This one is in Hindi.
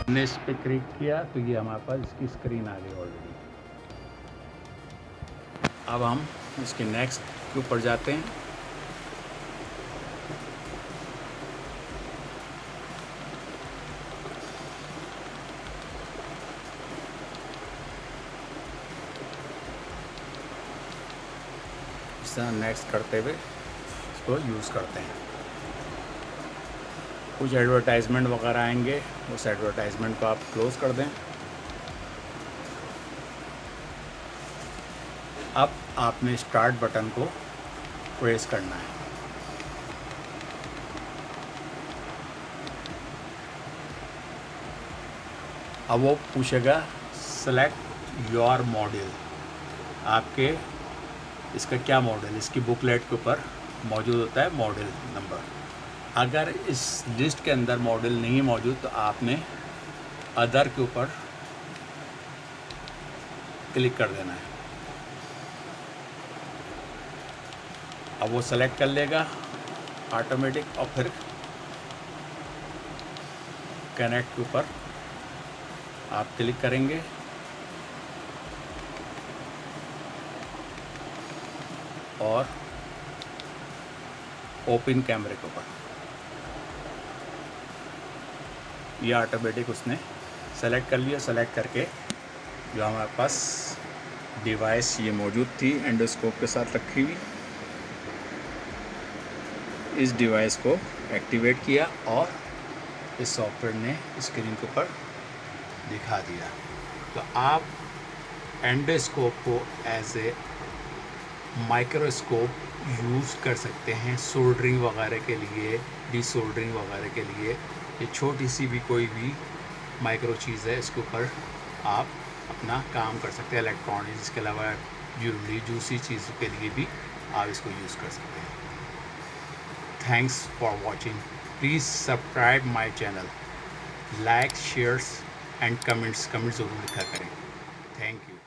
हमने इस पे क्लिक किया तो ये हमारे पास इसकी स्क्रीन आ गई ऑलरेडी। अब हम इसके नेक्स्ट के ऊपर जाते हैं। इस तरह नेक्स्ट करते हुए इसको यूज़ करते हैं। कुछ एडवर्टाइजमेंट वगैरह आएंगे, उस एडवर्टाइजमेंट को आप क्लोज कर दें। अब आपने स्टार्ट बटन को प्रेस करना है। अब वो पूछेगा सेलेक्ट योर मॉडल, आपके इसका क्या मॉडल, इसकी बुकलेट के ऊपर मौजूद होता है मॉडल नंबर। अगर इस लिस्ट के अंदर मॉडल नहीं मौजूद तो आपने अदर के ऊपर क्लिक कर देना है। अब वो सेलेक्ट कर लेगा ऑटोमेटिक और फिर कनेक्ट के ऊपर आप क्लिक करेंगे और ओपन कैमरे के ऊपर ये ऑटोमेटिक उसने सेलेक्ट कर लिया। सेलेक्ट करके जो हमारे पास डिवाइस ये मौजूद थी एंडोस्कोप के साथ रखी हुई, इस डिवाइस को एक्टिवेट किया और इस सॉफ्टवेयर ने स्क्रीन के ऊपर दिखा दिया। तो आप एंडोस्कोप को एज ए माइक्रोस्कोप यूज़ कर सकते हैं सोल्डरिंग वगैरह के लिए, डिसोल्डरिंग वगैरह के लिए। ये छोटी सी भी कोई भी माइक्रो चीज़ है, इसके ऊपर आप अपना काम कर सकते हैं। इलेक्ट्रॉनिक्स, इसके अलावा ज्वेलरी, जूसी चीज़ों के लिए भी आप इसको यूज़ कर सकते हैं। Thanks for watching. Please subscribe my channel, like shares and comments ज़रूर लिखा करें। Thank you.